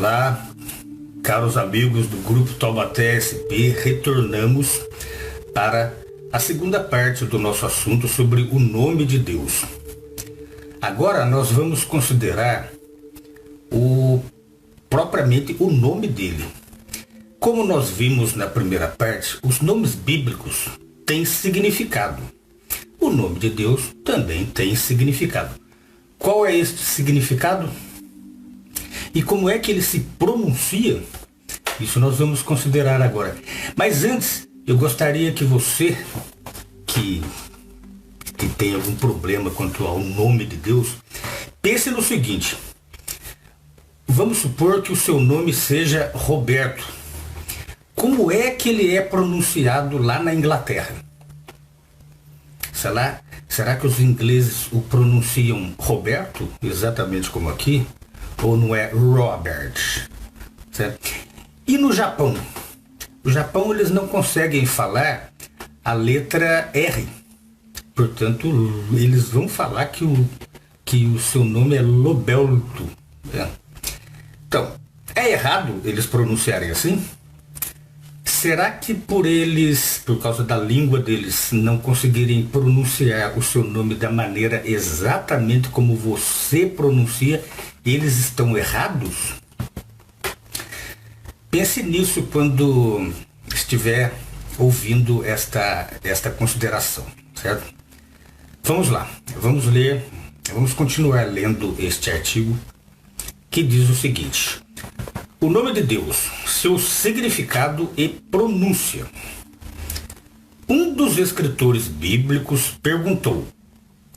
Olá, caros amigos do Grupo Taubaté SP, retornamos para a segunda parte do nosso assunto sobre o nome de Deus. Agora nós vamos considerar propriamente o nome dele. Como nós vimos na primeira parte, os nomes bíblicos têm significado. O nome de Deus também tem significado. Qual é este significado? E como é que ele se pronuncia? Isso nós vamos considerar agora. Mas antes, eu gostaria que você, que tem algum problema quanto ao nome de Deus, pense no seguinte. Vamos supor que o seu nome seja Roberto. Como é que ele é pronunciado lá na Inglaterra? Será que os ingleses o pronunciam Roberto, exatamente como aqui? Ou não é Robert? Certo? E no Japão? No Japão eles não conseguem falar a letra R. Portanto, eles vão falar que o seu nome é Lobelto. Então, é errado eles pronunciarem assim? Será que por causa da língua deles, não conseguirem pronunciar o seu nome da maneira exatamente como você pronuncia, eles estão errados? Pense nisso quando estiver ouvindo esta consideração, certo? Vamos lá, vamos continuar lendo este artigo que diz o seguinte: o nome de Deus, seu significado e pronúncia. Um dos escritores bíblicos perguntou: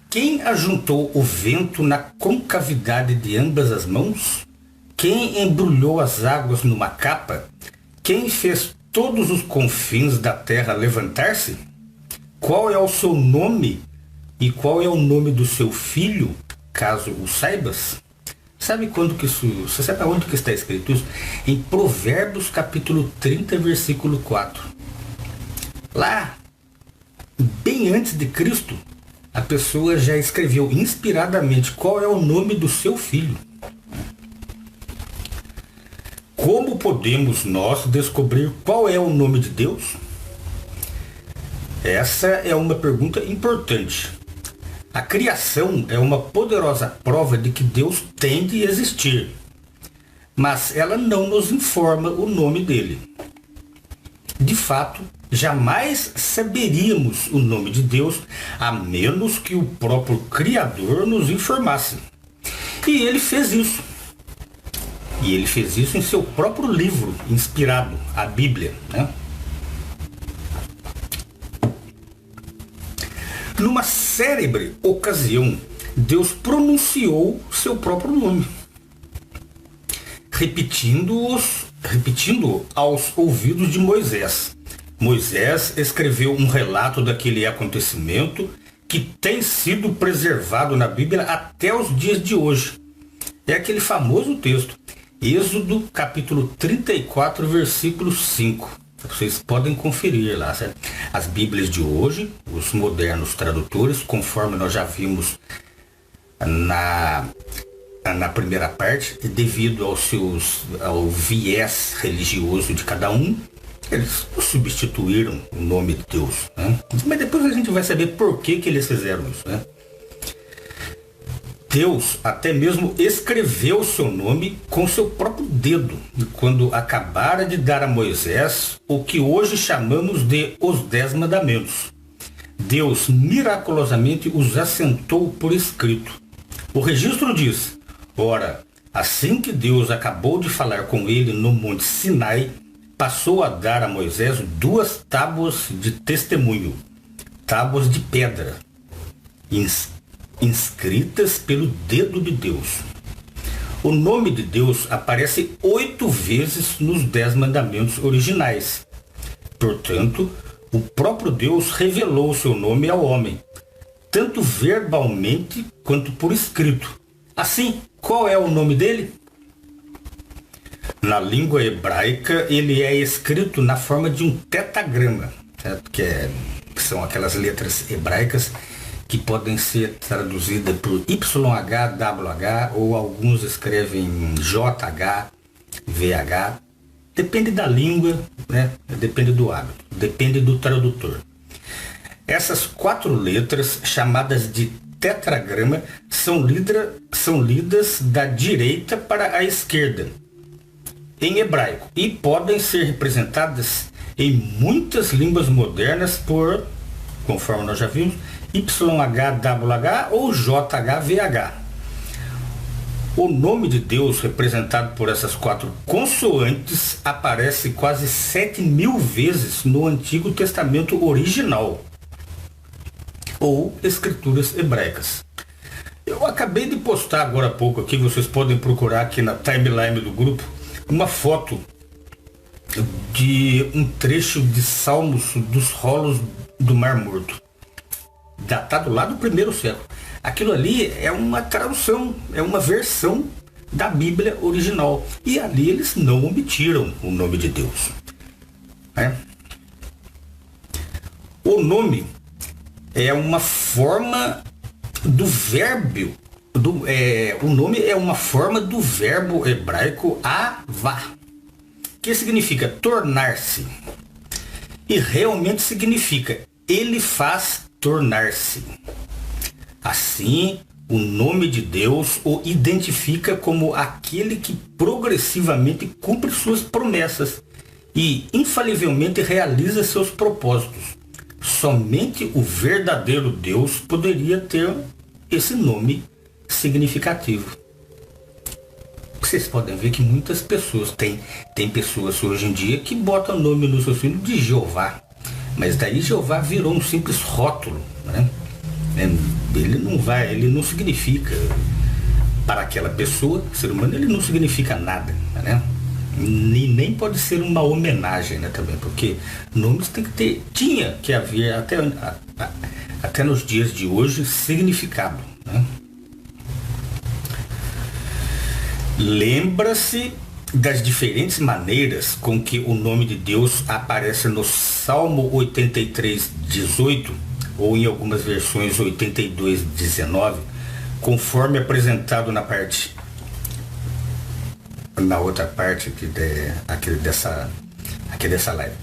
quem ajuntou o vento na concavidade de ambas as mãos? Quem embrulhou as águas numa capa? Quem fez todos os confins da terra levantar-se? Qual é o seu nome e qual é o nome do seu filho, caso o saibas? Sabe quando que isso... Você sabe onde que está escrito isso? Em Provérbios capítulo 30, versículo 4. Lá, bem antes de Cristo, a pessoa já escreveu inspiradamente qual é o nome do seu filho. Como podemos nós descobrir qual é o nome de Deus? Essa é uma pergunta importante. A criação é uma poderosa prova de que Deus tem de existir, mas ela não nos informa o nome dele. De fato, jamais saberíamos o nome de Deus a menos que o próprio Criador nos informasse. E ele fez isso. E ele fez isso em seu próprio livro inspirado, a Bíblia, né? Numa célebre ocasião, Deus pronunciou seu próprio nome, repetindo-o aos ouvidos de Moisés. Moisés escreveu um relato daquele acontecimento que tem sido preservado na Bíblia até os dias de hoje. É aquele famoso texto, Êxodo capítulo 34, versículo 5. Vocês podem conferir lá, certo? As Bíblias de hoje, os modernos tradutores, conforme nós já vimos na primeira parte, devido ao viés religioso de cada um, eles substituíram o nome de Deus, né? Mas depois a gente vai saber por que eles fizeram isso, né? Deus até mesmo escreveu seu nome com seu próprio dedo, quando acabara de dar a Moisés o que hoje chamamos de os 10 mandamentos. Deus miraculosamente os assentou por escrito. O registro diz: ora, assim que Deus acabou de falar com ele no monte Sinai, passou a dar a Moisés 2 tábuas de testemunho, tábuas de pedra, inscritas pelo dedo de Deus. O nome de Deus aparece 8 vezes nos 10 mandamentos originais. Portanto, o próprio Deus revelou seu nome ao homem, tanto verbalmente quanto por escrito. Assim, qual é o nome dele? Na língua hebraica, ele é escrito na forma de um tetagrama, certo? Que são aquelas letras hebraicas que podem ser traduzidas por YHWH, ou alguns escrevem JH, VH. Depende da língua, né? Depende do hábito, depende do tradutor. Essas 4 letras, chamadas de tetragrama, são lidas da direita para a esquerda, em hebraico, e podem ser representadas em muitas línguas modernas por, conforme nós já vimos, YHWH ou JHVH. O nome de Deus, representado por essas 4 consoantes, aparece quase 7.000 vezes no Antigo Testamento original, ou escrituras hebraicas. Eu acabei de postar agora há pouco aqui, vocês podem procurar aqui na timeline do grupo, uma foto de um trecho de Salmos dos rolos do Mar Morto, datado lá do 1º século. Aquilo ali é uma tradução, é uma versão da Bíblia original. E ali eles não omitiram o nome de Deus. O nome é uma forma do verbo. O nome é uma forma do verbo hebraico avá, que significa tornar-se. E realmente significa ele faz tornar-se. Assim, o nome de Deus o identifica como aquele que progressivamente cumpre suas promessas e infalivelmente realiza seus propósitos. Somente o verdadeiro Deus poderia ter esse nome significativo. Vocês podem ver que muitas pessoas, tem pessoas hoje em dia que botam o nome no seu filho de Jeová, mas daí Jeová virou um simples rótulo, né? Ele não significa, para aquela pessoa, ser humano, ele não significa nada, né? Nem pode ser uma homenagem, né, também, porque nomes tinha que haver até nos dias de hoje significado, né? Lembra-se das diferentes maneiras com que o nome de Deus aparece no Salmo 83:18 ou em algumas versões 82:19, conforme apresentado na outra parte aqui dessa live.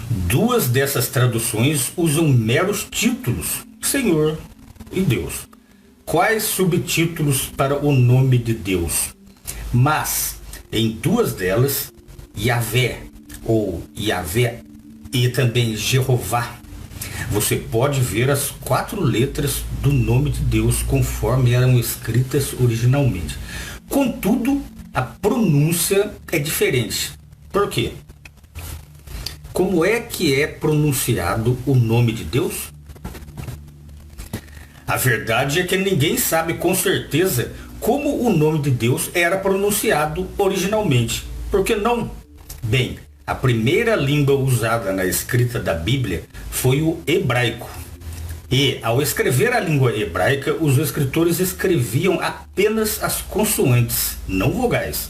2 dessas traduções usam meros títulos, Senhor e Deus. Quais subtítulos para o nome de Deus? Mas, em 2 delas, Yahvé, ou Yahvé, e também Jeová, você pode ver as 4 letras do nome de Deus conforme eram escritas originalmente. Contudo, a pronúncia é diferente. Por quê? Como é que é pronunciado o nome de Deus? A verdade é que ninguém sabe com certeza como o nome de Deus era pronunciado originalmente. Por que não? Bem, a primeira língua usada na escrita da Bíblia foi o hebraico. E, ao escrever a língua hebraica, os escritores escreviam apenas as consoantes, não vogais.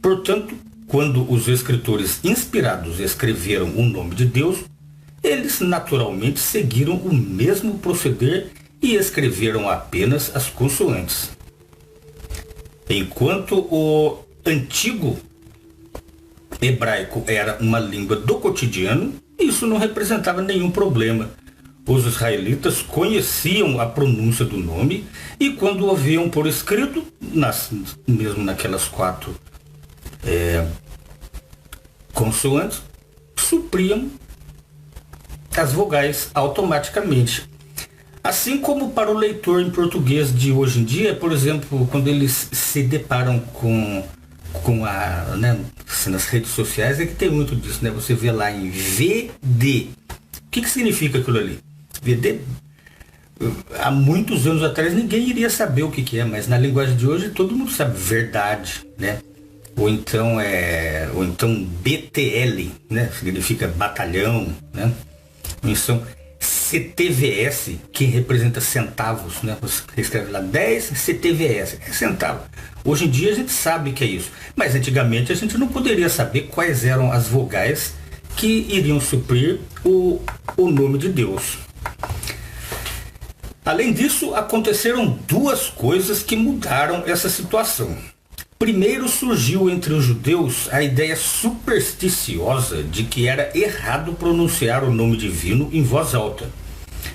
Portanto, quando os escritores inspirados escreveram o nome de Deus, eles naturalmente seguiram o mesmo proceder e escreveram apenas as consoantes. Enquanto o antigo hebraico era uma língua do cotidiano, isso não representava nenhum problema. Os israelitas conheciam a pronúncia do nome e quando o haviam por escrito, mesmo naquelas 4 consoantes, supriam as vogais automaticamente. Assim como para o leitor em português de hoje em dia, por exemplo, quando eles se deparam com nas redes sociais, é que tem muito disso, né? Você vê lá em VD. O que significa aquilo ali? VD, há muitos anos atrás ninguém iria saber o que é, mas na linguagem de hoje todo mundo sabe verdade, né? Ou então BTL, né? Significa batalhão, né? Ou então CTVS, que representa centavos, né? Você escreve lá 10 CTVS, é centavo. Hoje em dia a gente sabe que é isso, mas antigamente a gente não poderia saber quais eram as vogais que iriam suprir o nome de Deus. Além disso, aconteceram 2 coisas que mudaram essa situação. Primeiro surgiu entre os judeus a ideia supersticiosa de que era errado pronunciar o nome divino em voz alta.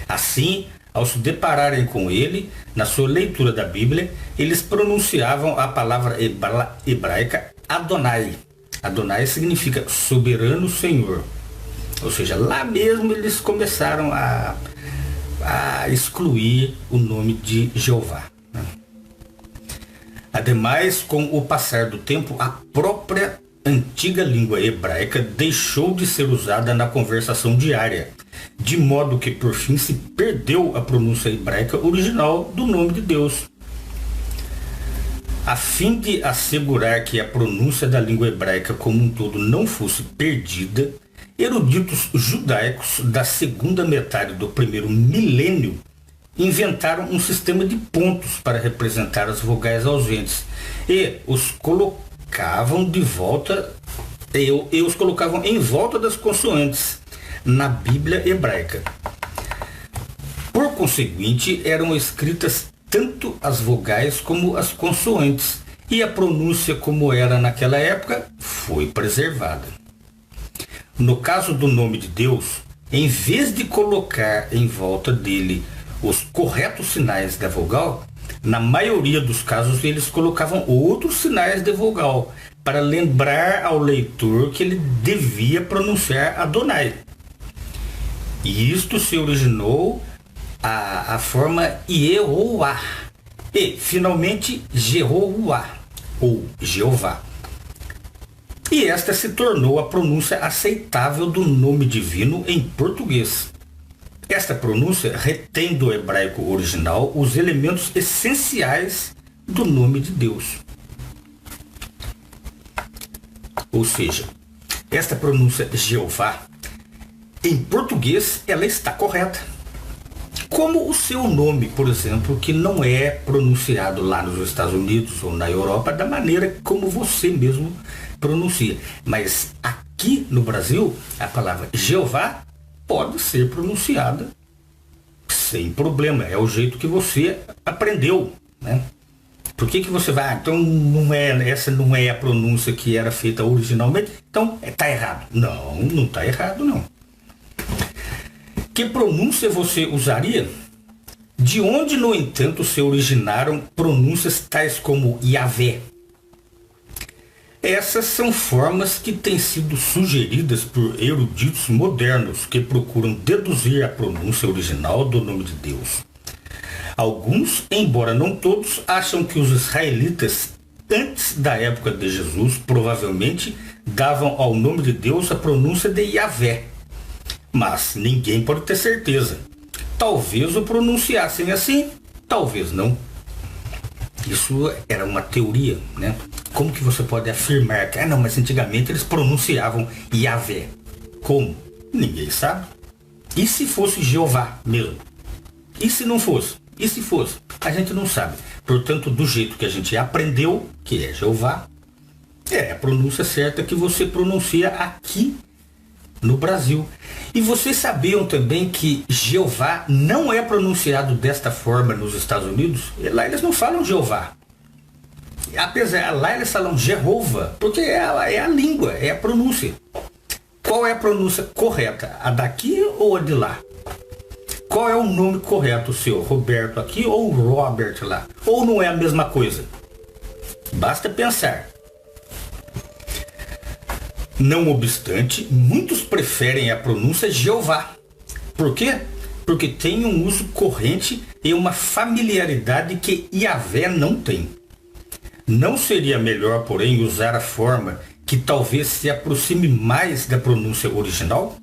Assim, ao se depararem com ele, na sua leitura da Bíblia, eles pronunciavam a palavra hebraica Adonai. Adonai significa soberano Senhor. Ou seja, lá mesmo eles começaram a excluir o nome de Jeová. Ademais, com o passar do tempo, a própria antiga língua hebraica deixou de ser usada na conversação diária, de modo que por fim se perdeu a pronúncia hebraica original do nome de Deus. A fim de assegurar que a pronúncia da língua hebraica como um todo não fosse perdida, eruditos judaicos da segunda metade do primeiro milênio inventaram um sistema de pontos para representar as vogais ausentes e os colocavam em volta das consoantes na Bíblia hebraica. Por conseguinte, eram escritas tanto as vogais como as consoantes, e a pronúncia como era naquela época foi preservada. No caso do nome de Deus, em vez de colocar em volta dele os corretos sinais da vogal, na maioria dos casos eles colocavam outros sinais de vogal para lembrar ao leitor que ele devia pronunciar Adonai. E isto se originou a forma Yehoá e finalmente Jehová ou Jeová. E esta se tornou a pronúncia aceitável do nome divino em português. Esta pronúncia retém do hebraico original os elementos essenciais do nome de Deus. Ou seja, esta pronúncia Jeová, em português, ela está correta. Como o seu nome, por exemplo, que não é pronunciado lá nos Estados Unidos ou na Europa da maneira como você mesmo pronuncia. Mas aqui no Brasil, a palavra Jeová pode ser pronunciada sem problema. É o jeito que você aprendeu, né? Por que você vai... então essa não é a pronúncia que era feita originalmente, então está errado. Não está errado, não. Que pronúncia você usaria? De onde, no entanto, se originaram pronúncias tais como Yahvé? Essas são formas que têm sido sugeridas por eruditos modernos que procuram deduzir a pronúncia original do nome de Deus. Alguns, embora não todos, acham que os israelitas, antes da época de Jesus, provavelmente davam ao nome de Deus a pronúncia de Yahvé. Mas ninguém pode ter certeza. Talvez o pronunciassem assim, talvez não. Isso era uma teoria, né? Como que você pode afirmar que, não, mas antigamente eles pronunciavam Yahvé? Como? Ninguém sabe. E se fosse Jeová mesmo? E se não fosse? E se fosse? A gente não sabe. Portanto, do jeito que a gente aprendeu, que é Jeová, é a pronúncia certa que você pronuncia aqui no Brasil. E vocês sabiam também que Jeová não é pronunciado desta forma nos Estados Unidos? Lá eles não falam Jeová. Apesar, lá eles falam Jeová, porque é a língua, é a pronúncia. Qual é a pronúncia correta? A daqui ou a de lá? Qual é o nome correto, o seu? Roberto aqui ou Robert lá? Ou não é a mesma coisa? Basta pensar. Não obstante, muitos preferem a pronúncia Jeová. Por quê? Porque tem um uso corrente e uma familiaridade que Yahvé não tem. Não seria melhor, porém, usar a forma que talvez se aproxime mais da pronúncia original?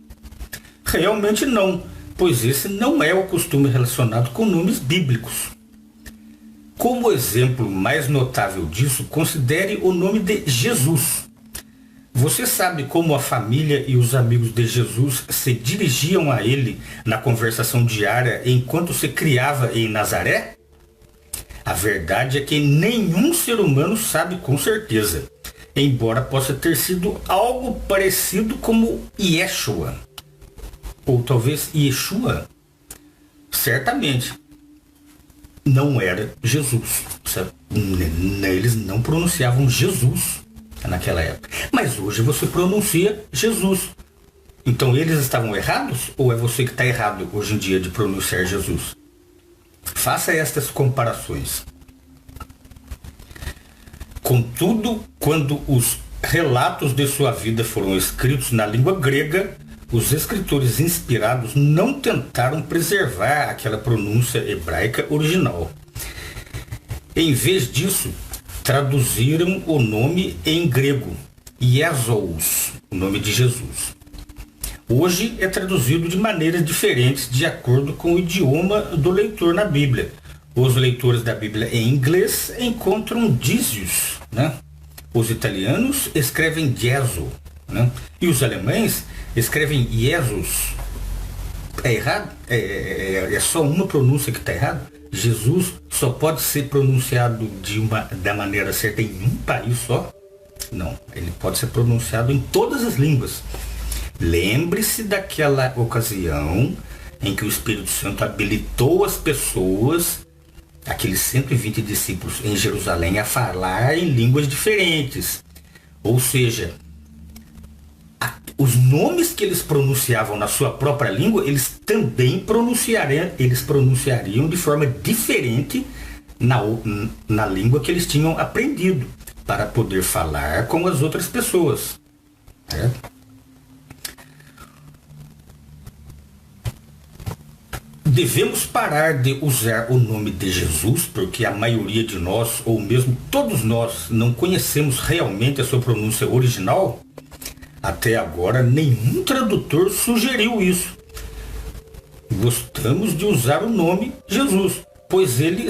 Realmente não, pois esse não é o costume relacionado com nomes bíblicos. Como exemplo mais notável disso, considere o nome de Jesus. Você sabe como a família e os amigos de Jesus se dirigiam a ele na conversação diária enquanto se criava em Nazaré? A verdade é que nenhum ser humano sabe com certeza, embora possa ter sido algo parecido como Yeshua, ou talvez Yeshua. Certamente. não era Jesus. Eles não pronunciavam Jesus naquela época. Mas hoje você pronuncia Jesus. Então eles estavam errados ou é você que está errado hoje em dia de pronunciar Jesus? Faça estas comparações. Contudo, quando os relatos de sua vida foram escritos na língua grega, os escritores inspirados não tentaram preservar aquela pronúncia hebraica original. Em vez disso, traduziram o nome em grego, Iesous, o nome de Jesus. Hoje é traduzido de maneiras diferentes de acordo com o idioma do leitor na Bíblia. Os leitores da Bíblia em inglês encontram Jesus, né? Os italianos escrevem Jesu, né? E os alemães escrevem Jesus. É errado? É só uma pronúncia que está errada? Jesus só pode ser pronunciado da maneira certa em um país só? Não, ele pode ser pronunciado em todas as línguas. Lembre-se daquela ocasião em que o Espírito Santo habilitou as pessoas, aqueles 120 discípulos em Jerusalém, a falar em línguas diferentes. Ou seja, os nomes que eles pronunciavam na sua própria língua, eles também pronunciariam de forma diferente na língua que eles tinham aprendido, para poder falar com as outras pessoas. Certo? Devemos parar de usar o nome de Jesus, porque a maioria de nós, ou mesmo todos nós, não conhecemos realmente a sua pronúncia original? Até agora, nenhum tradutor sugeriu isso. Gostamos de usar o nome Jesus, pois ele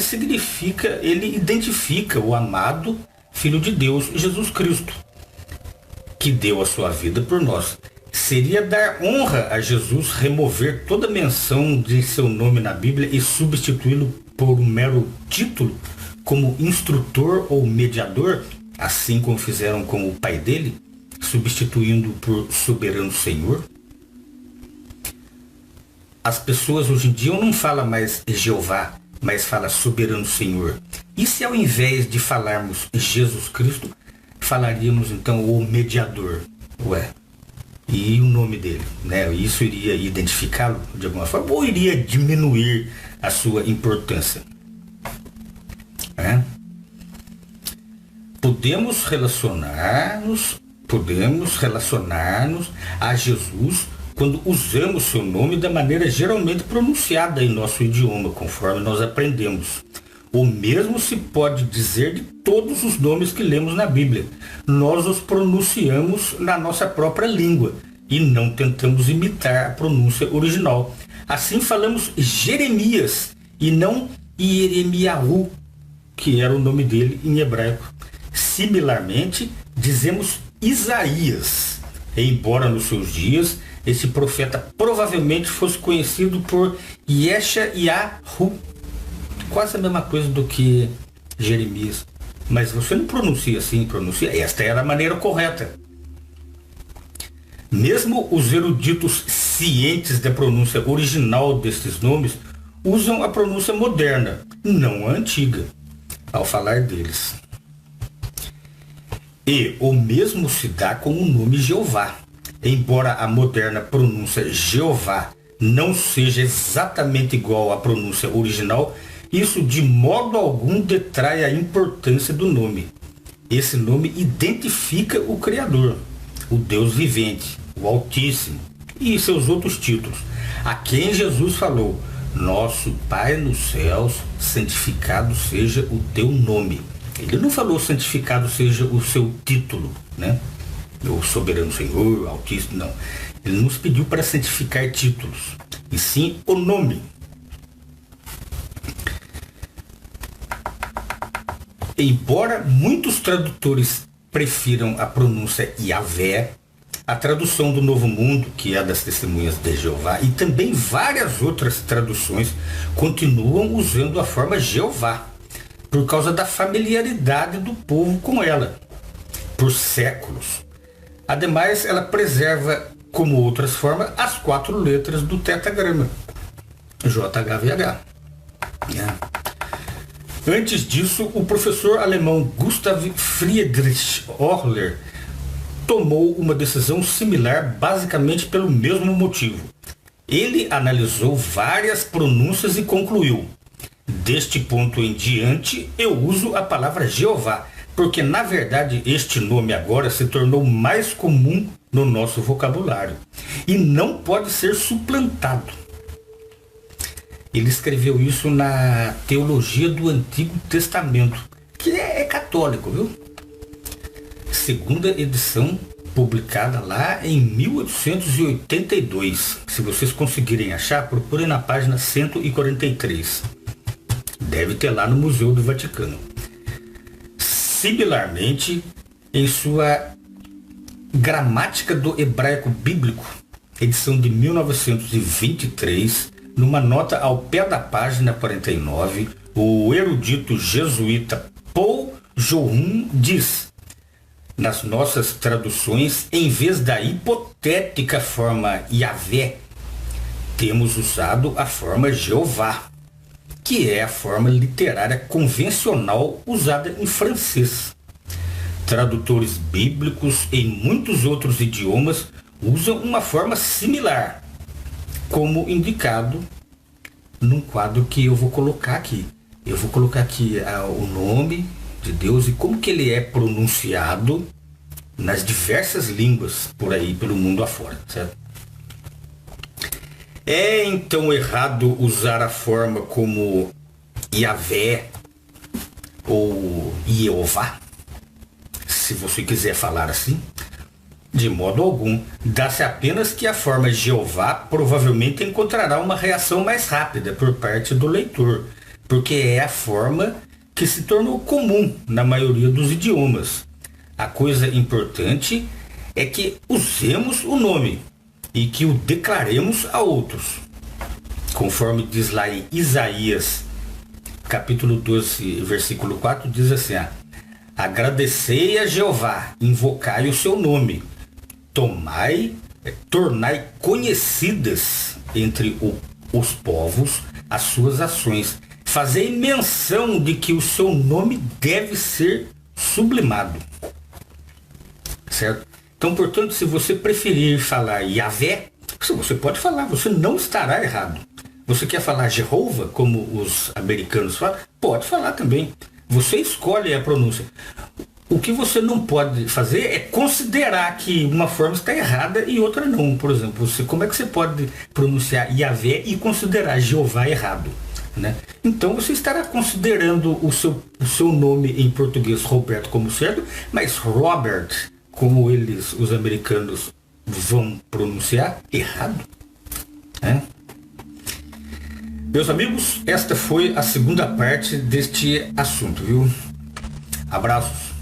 identifica o amado Filho de Deus, Jesus Cristo, que deu a sua vida por nós. Seria dar honra a Jesus remover toda menção de seu nome na Bíblia e substituí-lo por um mero título, como instrutor ou mediador, assim como fizeram com o pai dele, substituindo por soberano Senhor? As pessoas hoje em dia não falam mais Jeová, mas falam soberano Senhor. E se ao invés de falarmos Jesus Cristo, falaríamos então o mediador? Ué, e o nome dele, né? Isso iria identificá-lo de alguma forma ou iria diminuir a sua importância? Podemos relacionar-nos a Jesus quando usamos seu nome da maneira geralmente pronunciada em nosso idioma, conforme nós aprendemos. O mesmo se pode dizer de todos os nomes que lemos na Bíblia. Nós os pronunciamos na nossa própria língua e não tentamos imitar a pronúncia original. Assim falamos Jeremias e não Ieremiahu, que era o nome dele em hebraico. Similarmente, dizemos Isaías, embora nos seus dias esse profeta provavelmente fosse conhecido por Yeshayahu, quase a mesma coisa do que Jeremias. Mas você não pronuncia assim, pronuncia. Esta era a maneira correta. Mesmo os eruditos cientes da pronúncia original destes nomes usam a pronúncia moderna, não a antiga, ao falar deles. E o mesmo se dá com o nome Jeová. Embora a moderna pronúncia Jeová não seja exatamente igual à pronúncia original, isso de modo algum detrai a importância do nome. Esse nome identifica o Criador, o Deus vivente, o Altíssimo e seus outros títulos, a quem Jesus falou: nosso Pai nos céus, santificado seja o teu nome. Ele não falou santificado seja o seu título, né? O soberano Senhor, o Altíssimo, não. Ele nos pediu para santificar títulos, e sim o nome. Embora muitos tradutores prefiram a pronúncia Yahvé, a tradução do Novo Mundo, que é das Testemunhas de Jeová, e também várias outras traduções continuam usando a forma Jeová, por causa da familiaridade do povo com ela, por séculos. Ademais, ela preserva, como outras formas, as 4 letras do tetragrama, JHVH. Antes disso, o professor alemão Gustav Friedrich Oehler tomou uma decisão similar basicamente pelo mesmo motivo. Ele analisou várias pronúncias e concluiu: deste ponto em diante, eu uso a palavra Jeová, porque na verdade este nome agora se tornou mais comum no nosso vocabulário e não pode ser suplantado. Ele escreveu isso na Teologia do Antigo Testamento, que é católico, viu? Segunda edição, publicada lá em 1882. Se vocês conseguirem achar, procurem na página 143. Deve ter lá no Museu do Vaticano. Similarmente, em sua Gramática do Hebraico Bíblico, edição de 1923, numa nota ao pé da página 49, o erudito jesuíta Paul Jorum diz: nas nossas traduções, em vez da hipotética forma Yahvé, temos usado a forma Jeová, que é a forma literária convencional usada em francês. Tradutores bíblicos em muitos outros idiomas usam uma forma similar, como indicado num quadro que eu vou colocar aqui. Eu vou colocar aqui o nome de Deus e como que ele é pronunciado nas diversas línguas por aí, pelo mundo afora, certo? É então errado usar a forma como Yahvé ou Jeová, se você quiser falar assim? De modo algum. Dá-se apenas que a forma Jeová provavelmente encontrará uma reação mais rápida por parte do leitor, porque é a forma que se tornou comum na maioria dos idiomas. A coisa importante é que usemos o nome e que o declaremos a outros. Conforme diz lá em Isaías, capítulo 12, versículo 4, diz assim: agradecei a Jeová, invocai o seu nome, tornai conhecidas entre os povos as suas ações, fazei menção de que o seu nome deve ser sublimado. Certo? Então, portanto, se você preferir falar Yahvé, você pode falar, você não estará errado. Você quer falar Jeová, como os americanos falam? Pode falar também. Você escolhe a pronúncia. O que você não pode fazer é considerar que uma forma está errada e outra não. Por exemplo, como é que você pode pronunciar Yahvé e considerar Jeová errado? Né? Então você estará considerando o seu nome em português Roberto como certo, mas Robert, como os americanos vão pronunciar, errado. Né? Meus amigos, esta foi a segunda parte deste assunto, viu? Abraços.